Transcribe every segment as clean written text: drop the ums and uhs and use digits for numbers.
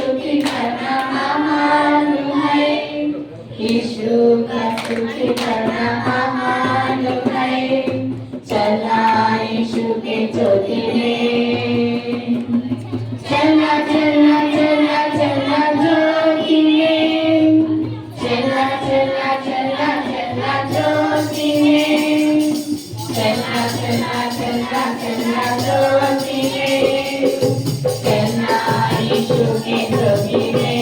सुखी करना महान है, यीशु का सुखी करना महान है। चलना यीशु के ज्योति में, चलना चलना चलना चलना ज्योति में, चलना चलना चलना चलना ज्योति में, चलना चलना चलना चलना ज्योति में, चलना यीशु के ज्योति में।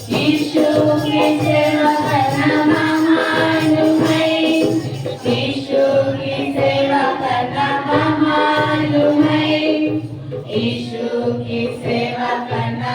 यीशु की सेवा करना महान है, यीशु की सेवा करना महान है, यीशु की सेवा करना